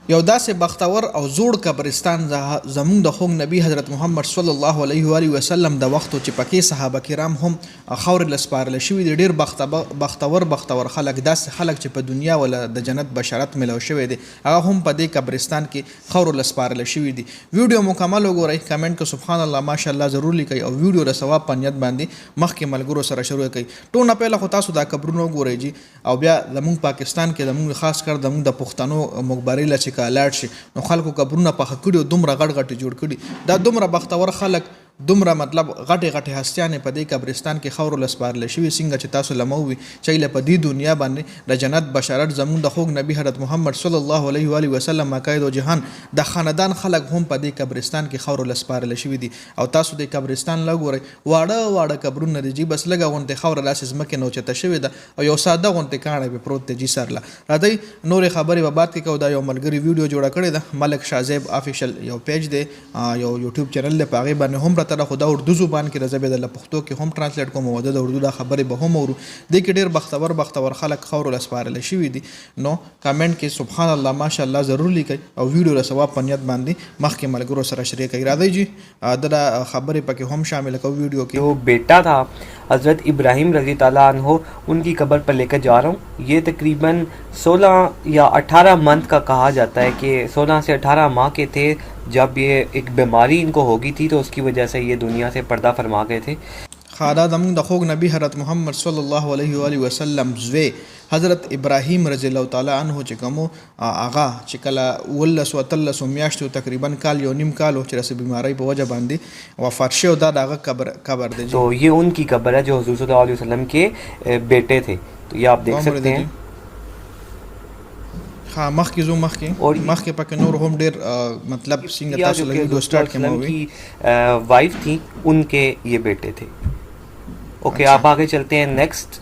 یو داسې بختور او زوړ قبرستان زمونږ د خوږ نبی حضرت محمد صلی الله علیه و آله وسلم د وختو چې پکې صحابه کرام هم خاورې له سپارل شوي دي. ډېر بختور خلک، داسې خلک چې په دنیا ولا د جنت بشارت ملو شوی دی، هغه هم په دې قبرستان کې خاورو له سپارل شوي دي. ویډیو مکمل وګورئ، کمنټ کې سبحان الله ماشاءالله ضرور لیکئ او ویډیو د ثواب په نیت باندې مخکې ملګرو سره شروع کړئ. ټول نه پهله خو تاسو دا قبرونه وګورئ جی، او بیا زمونږ پاکستان کې زمونږ خاص کر زمونږ د پښتنو مقبرې له چې لاړ شي نو خلکو قبرونه پخه کړي او دومره غټ غټ جوړ کړي. دا دومره بختور خلک، دومره مطلب غټې هستیانې په دې قبرستان کې خاورو له سپارل شوي، څنګه چې تاسو لموي چې له په دې دنیا باندې د جنت بشارت زمونږ د خوږ نبی حضرت محمد صلی الله علیه و آله وسلم عقاید او جهان د خاندان خلک هم په دې قبرستان کې خاورو له سپارل شوي دي. او تاسو د قبرستان لګورئ، واړه قبرونه دي جی، بس لږه غونډه خاور لاس ځمکې نو چته شوی ده او یو ساده غونډه کاڼه به پروت دی جی سرله. راځي نور خبرې به بات کې کو. دا یو ملګری ویډیو جوړه کړې ده، ملک شازیب افیشل یو پیج دی، یو یوټیوب چینل دی، په هغې باندې هم راته خو دا اردو زبان کې راځي، به د پښتو کې هم ترانسلیټ کوم او د اردو دا خبرې به هم اورو. دې کې ډېر بختور خلک خاورو له سپارل شوي دي. نو کامنټ کې سبحان الله ماشاءالله ضرور لیکئ او ویډیو له ثواب په نیت باندې مخکې ملګرو سره شریک کړئ. راځئ جی دا خبرې پکې هم شامل کړو ویډیو کې. جو بیٹا تھا حضرت ابراہیم رضی تعالیٰ عنہ، ان کی قبر پر لے کر جا رہا ہوں. یہ تقریباً 16 یا 18 منتھ کا کہا جاتا ہے کہ 16 سے 18 ماہ کے تھے جب یہ ایک بیماری ان کو ہو گئی تھی، تو اس کی وجہ سے یہ دنیا سے پردہ فرما گئے تھے. خادا زمونږ د خوږ نبی حضرت محمد صلی الله علیه و آله وسلم زوی حضرت ابراهیم رضی الله تعالی عنه چې کومو هغه چې کله 13 میاشتو تقریبا کال یو نیم کال چې رسې بیماری په وجه باندې وفات شو، دا دغه قبر دی. تو یہ ان کی قبر ہے جو حضور صلی اللہ علیہ وسلم کے بیٹے تھے. تو یہ آپ دیکھ سکتے ہیں. ها مخکې زو مخکې پکې نور هم ډېر مطلب څنګه تاسو له ویډیو سٹارټ کوم کی وائف تھی، ان کے یہ بیٹے تھے. اوکے آپ آگے چلتے ہیں نیکسٹ.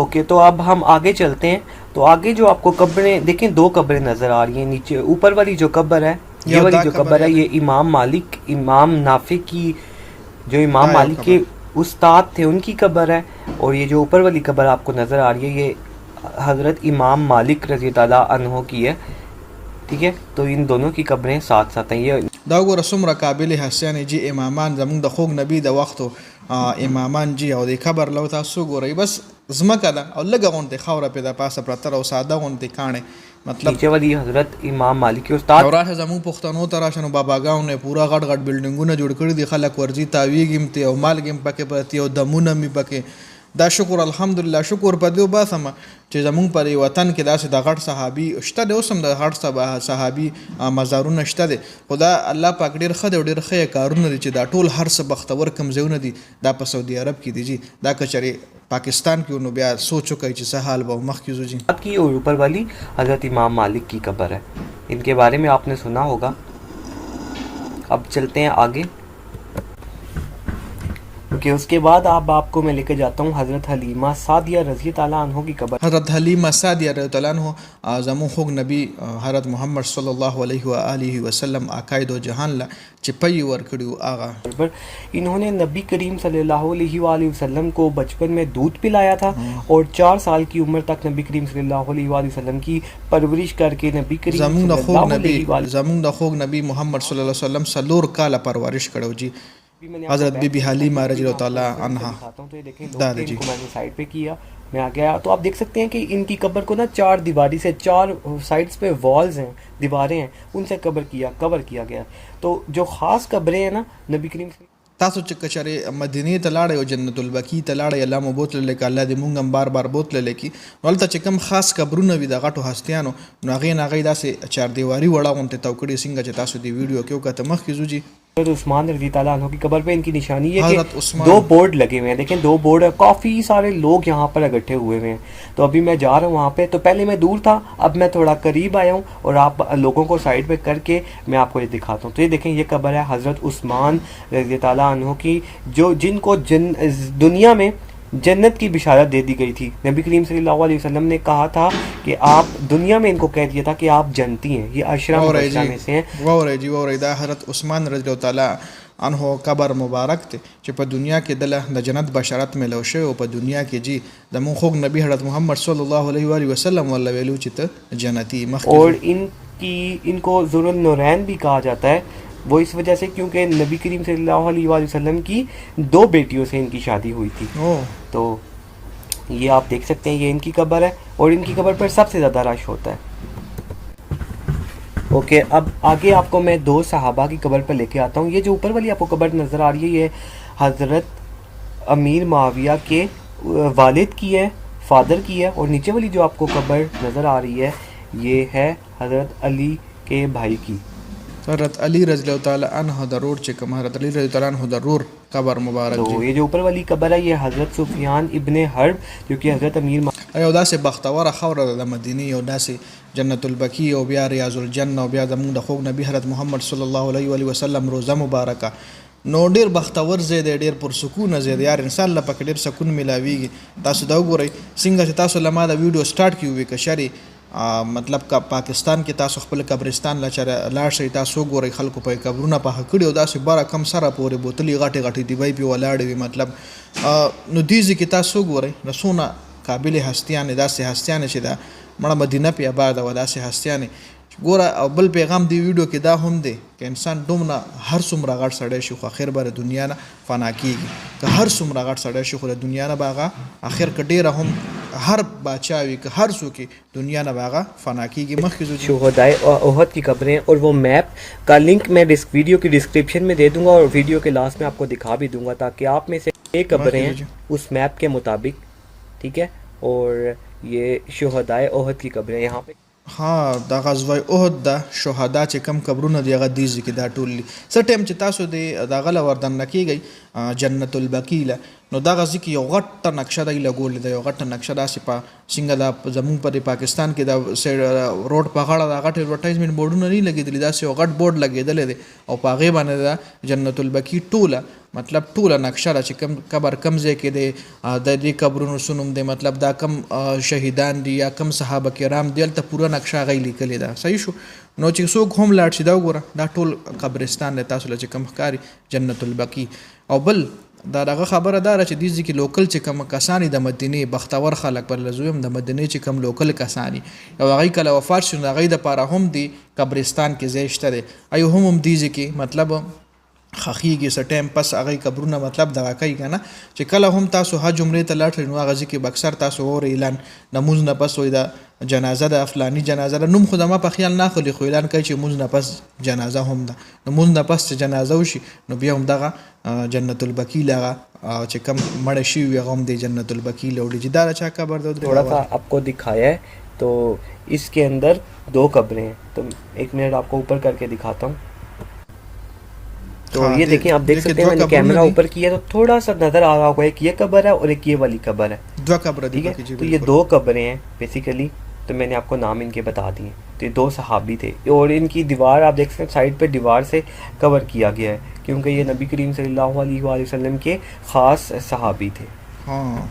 اوکے تو اب ہم آگے چلتے ہیں. تو آگے جو آپ کو قبریں دیکھیں، 2 قبریں نظر آ رہی ہیں. نیچے اوپر والی جو قبر ہے، یہ والی جو قبر ہے، یہ امام مالک، امام نافع کی، جو امام مالک کے استاد تھے، ان کی قبر ہے. اور یہ جو اوپر والی قبر آپ کو نظر آ رہی ہے، یہ حضرت امام مالک رضی تعالیٰ عنہ کی ہے. ٹھیک ہے، تو ان دونوں کی قبریں ساتھ ساتھ ہیں. یہ دا وګوره څومره قابل حسین جی امامان زمونږ د خوږ نبی د وختو امامان جی. او د قبر لو تاسو ګورئ، بس ځمکه ده او لږه غونډې خاوره پې د پاسه پرته او ساده غونډې کاڼې، مطلب نیچے والی حضرت امام مالک کے استاد. او راشه زمونږ پښتنو ته راشه نو باباګانو نه پوره غټ بلډینګونه جوړ کړي دي، خلک ورځي تاویږي م ته او مالګې م پکې پرتې او دمونه مې پکې. دا شکر الحمدلله شکر په دې وباسم چې زمونږ پر وطن کې داسې د غټ صحابي شته دی، اوس هم د غټ صحابي مزارونه شته دی. خو دا الله پاک ډېر ښه دی او ډېر ښه کارونه دي چې دا ټول هر څه بختور کوم ځایونه دي دا په سعودي عرب کې دي جی. دا که چېرې پاکستان کې نو بیا سوچ وکړئ چې څه حال به مخکې ځو جی. کی اور اوپر والی حضرت امام مالک کی قبر ہے. ان کے بارے میں آپ نے سنا ہوگا. اب چلتے ہیں آگے. کہ اس کے بعد آپ کو میں لے کے جاتا ہوں حضرت حلیمہ سعدیہ رضی تعالیٰ عنہ کی قبر. حضرت حلیمہ سعدیہ رضی تعالیٰ عنہ زمون خوږ نبی حضرت محمد صلی الله علیه و آله وسلم عقاید و جهان لا چې پي ورکړو هغه. انہوں نے نبی کریم صلی اللہ علیہ وآلہ وسلم کو بچپن میں دودھ پلایا تھا اور 4 سال کی عمر تک نبی کریم صلی اللہ علیہ وآلہ وسلم کی پرورش کر کے نبی کریم زمون د خوږ نبی محمد صلی الله علیه وسلم 4 کال پرورش کړو جی. حضرت بی بی حلیمہ رضی اللہ تعالیٰ عنہ. میں نے سائڈ پہ کیا، میں آ گیا تو آپ دیکھ سکتے ہیں کہ ان کی قبر کو نا 4 دیواری سے 4 سائڈز پہ والز ہیں، دیواریں ہیں، ان سے کور کیا گیا. تو جو خاص قبریں ہیں نا نبی کریم تاسو چې کچره مدینې ته لاړئ او جنت البقیع ته لاړئ، الله مو بوتللی که الله دې مونږ هم بار بار بوتللی کي. نو هلته چې کوم خاص قبرونه وي د غټو هستیانو نو هغې نه هغوی داسې چاردیواري وړه غوندې تو کړي، څنګه چې تاسو دې ویډیو کې وکته مخکې ځو جي. حضرت عثمان رضی تعالیٰ عنہ کی قبر پہ ان کی نشانی ہے کہ 2 بورڈ لگے ہوئے ہیں. دیکھیں 2 بورڈ ہے، کافی سارے لوگ یہاں پر اکٹھے ہوئے ہوئے ہیں. تو ابھی میں جا رہا ہوں وہاں پہ. تو پہلے میں دور تھا، اب میں تھوڑا قریب آیا ہوں اور آپ لوگوں کو سائڈ پہ کر کے میں آپ کو یہ دکھاتا ہوں. تو یہ دیکھیں یہ قبر ہے حضرت عثمان رضی تعالیٰ عنہ کی، جن کو دنیا میں جنت کی بشارت دے دی گئی تھی. نبی کریم صلی اللہ علیہ وسلم نے کہا تھا کہ آپ دنیا میں ان کو کہہ دیا تھا کہ آپ جنتی ہیں، یہ 10 مبشرہ میں سے ہیں. دا حضرت عثمان رضی اللہ تعالیٰ انه قبر مبارک ته چې په دنیا کې د جنت بشارت ملو شوی او په دنیا کې جی د مون خوږ نبی حضرت محمد صلی الله علیه و آله وسلم ولا ویلو چې ته جنتی اور इनको ज़ुरुन नूरैन भी कहा जाता है, वो इस वजह से क्योंकि नबी करीम सल्लल्लाहु अलैहि वसल्लम की 2 बेटियों से इनकी शादी हुई थी। तो ये आप देख सकते हैं, ये इनकी कब्र है और इनकी कब्र पर सबसे ज़्यादा रश होता है। ओके, अब आगे आपको मैं 2 सहाबा की कब्र पर लेके आता हूँ। ये जो ऊपर वाली आपको कब्र नज़र आ रही है, ये हज़रत अमीर माविया के वालिद की है, फादर की है, और नीचे वाली जो आपको कब्र नज़र आ रही है ये है हज़रत अली के भाई की। हज़रत अली रज़ियल्लाहु ताला अन्हु दरूर चिकम हज़रत अली रज़ियल्लाहु ताला अन्हु दरूर कब्र मुबारक। तो ये जो ऊपर वाली कब्र है ये हज़रत सुफियान इब्ने हर्ब जो कि हज़रत अमीर یو داسې بختوره خوره د مدینه، یو داسې جنت البقیع او بیا ریاض الجنه او بیا زموږ د خوږ نبی حضرت محمد صلی الله علیه و وسلم روزه مبارکه. نو ډیر بختور ځای دی، ډیر پرسکونه ځای دی، یار انسان له پکې ډیر سکون ملاویږي. تاسو دا وګورئ څنګه چې تاسو لما دا ویډیو سٹارټ کیو وی کشری مطلب کا پاکستان کې تاسو خپل قبرستان لاړ شئ، تاسو ګورئ خلکو په قبرونه په کړي او داسې باره کم سره پورې بوتلې غټې غټې دیوی په ولاړې وي. مطلب نو دیزي کې تاسو ګورئ رسونه قابل هستیان داسې هستیان چې دا مړه مدینه په آباد او داسې هستیان ګوره. او بل پیغام دی ویډیو کې دا هم دی چې انسان دومره هر څومره غټ سړی شي خو اخر به دنیا نه فنا کیږي، که هر څومره غټ سړی شي خو د دنیا نه باغه اخر کې ډیره هم हर बादशाह कि हर सू की दुनिया नवागा फना की मखी शुहदाए ओहद की खबरें और वो मैप का लिंक मैं वीडियो की डिस्क्रिप्शन में दे दूंगा और वीडियो के लास्ट में आपको दिखा भी दूंगा ताकि आप में से एक खबरें हैं उस मैप के मुताबिक, ठीक है। और ये शुहदाए ओहद की खबरें यहाँ पे हाँ دا غزوه احد دا شهدا چې کم قبرونه دی هغه دیږي کې دا ټول څه ټیم چې تاسو دی دا غل وردن نکیږي جنت البقیع نو دا غزي کې یو غټه نقشه دی لګول دی، یو غټه نقشه داسې په څنګه دا زمون په پاکستان کې دا روډ په غاړه دا غټ ایڈورټایزمنت بورډونه نه لګیدل، داسې یو غټ بورډ لګیدل دی او په هغه باندې دا جنت البقیع ټوله مطلب ټوله نقشه را چې کم قبر کم ځای کې دی د دې قبرونو سنوم دی، مطلب دا کم شهیدان دي یا کم صحابه کرام دی ته پوره نقشه غي لیکل دا صحیح شو. نو چې څوک هم لاړ شي دا وګوره دا ټول قبرستان له تاسو لچ کم ښکاری جنت البقیع. او بل دا دغه خبره دار چې دیږي کې لوکل چې کم کسانی د مدینه بختور خلک پر لزوم د مدینه چې کم لوکل کسانی او هغه کله وفات شون هغه د پاره هم دی قبرستان کې ځای شته دی ایو هم دیږي کې مطلب خخیږي سټیم پس هغه قبرونه مطلب دغه کوي کنه چې کله هم تاسو حج عمره ته لاړ نو هغه ځکه بکسر تاسو اور اعلان نماز نه پس وای دا جنازه د افلانی جنازه نوم خدامه په خیال نه خلی خو اعلان کوي چې مونږ نه پس جنازه هم ده نو مونږ نه پس جنازه وشي نو بیا هم دغه جنت البقیع لغه چې کم مړ شي وي هم د جنت البقیع لوړي جدار چا قبر ده थोड़ा सा आपको दिखाया है। तो इसके अंदर 2 कब्रें हैं, तो 1 मिनट आपको ऊपर करके दिखाता हूँ। तो ये देखिए आप देख सकते हैं मैंने कैमरा ऊपर किया तो थोड़ा सा नजर आ रहा होगा एक ये कब्र है और एक ये वाली कब्र है, 2 कब्र ठीक है। तो ये 2 कब्रें हैं बेसिकली, तो मैंने आपको नाम इनके बता दिए। तो ये 2 सहाबी थे और इनकी दीवार आप देख सकते हैं साइड पे दीवार से कवर किया गया है क्योंकि ये नबी करीम सल्लल्लाहु अलैहि वसल्लम के ख़ास सहाबी थे। हाँ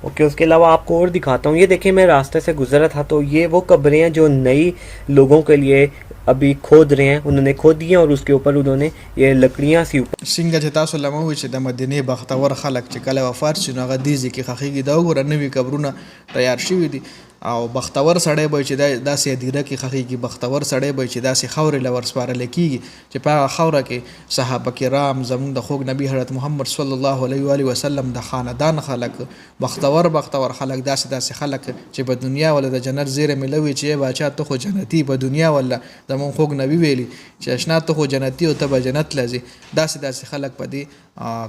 ओके, उसके अलावा आपको और दिखाता हूँ। ये देखिए मैं रास्ते से गुजरा था तो ये वो कब्रें हैं जो नई लोगों के लिए अभी खोद रहे हैं, उन्होंने खोद दिए और उसके ऊपर उन्होंने ये लकड़ियाँ सी ऊपर څنګه چې تاسو لمو چې د مدینه بختور خلک چې کله وفات شي نو هغه دیږي کې خخیږي دا وګوره نوې قبرونه تیار شوي دي او بختور سړی به چې داسې دیره کې خخیږي، بختور سړی به چې داسې خاورې لور سپارل کیږي چې په خوره کې صحابه کرام زموږ د خوږ نبی حضرت محمد صلی الله علیه و آله وسلم د خاندان خلک بختور خلک داسې خلک چې په دنیا ول د جنت زیره ملوي چې باچا ته خو جنتی په دنیا ول زموږ خوږ نبی ویلي چې اشنا ته خو جنتی او ته به جنت لځي، داسې خلک په دې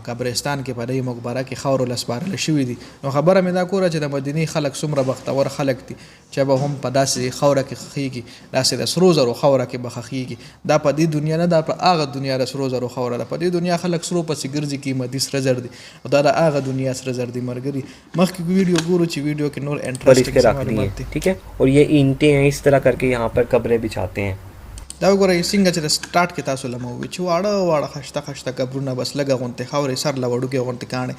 قبرستان کې په دې مقبره کې خاور لسپارل شوی دي. نو خبره مې دا کوره چې د مدینه خلک څومره بختور خلک دي چې به هم په داسې خوره کې خخیږي، داسې د سرو زرو خوره کې به خخیږي. دا په دې دنیا نه، دا په هغه دنیا د سرو زرو خوره ده. په دې دنیا خلک سرو پسې ګرځي قیمتي سره زر دي او دا د هغه دنیا سره زر دي مرګري. مخکې ویډیو ګورو چې ویډیو کې نور انټرېسټینګ معلومات دي، ठीक है। और ये ईंटें हैं इस तरह करके यहाँ पर कब्रें बिछाते हैं। دا وګورئ څنګه چې سٹارټ کې تاسو لمو وی چې واړه خشته قبرونه بس لګه غونته خاورې سر لوړو کې غونته کانه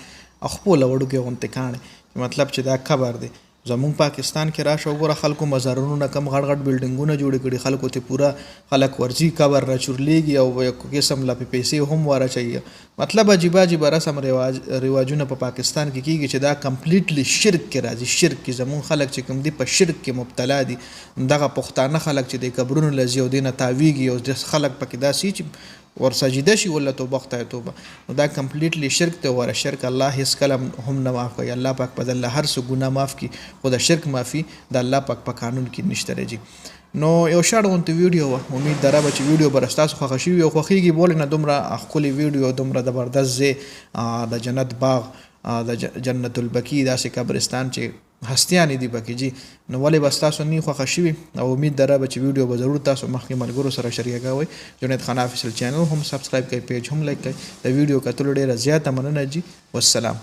خپل لوړو کې غونته کانه مطلب چې دا خبر دی زمونږ پاکستان کې راشه وګوره خلکو مزارونو کم غټ غټ بلډینګونه جوړ کړي خلکو ته پورا خلک ورځي قبر را چورلیږي او یو قسم لا پیسې هم ورچي مطلب عجیب عجیب رسم رواجونه په پاکستان کې کیږي چې دا کمپلیټلی شرک کې راځي شرک کې زمون خلک چې کوم دي په شرک کې مبتلا دي دغه پښتانه خلک چې د قبرونو لزیو دینه تاویږي او د خلک پکې داسي چې ور سجده شي ولا توبه خدای توبه نو دا کمپلیټلی شرک ته ور شرک الله هیڅ کلم هم نه معاف کوي الله پاک په الله هر څه ګناه معاف کی خو دا شرک معافي د الله پاک په قانون کې نشته رځي نو یو شاړونته ویډیو و امید درا به چې ویډیو برستاسو خوښ شي او خوخيږي بول نه دومره خولي ویډیو دومره زبردست زه د جنت باغ د جنت البقیع داسې قبرستان چې هستیانی دی پکې جی نو ولې بس تاسو نه خوښ شي او امید دره به چې ویډیو به ضرور تاسو مخکې ملګرو سره شریک کوئ جنید خان افیشل چینل هم سبسکرایب کړئ پیج هم لایک کړئ د ویډیو کتل ډیره زیاته مننه جی والسلام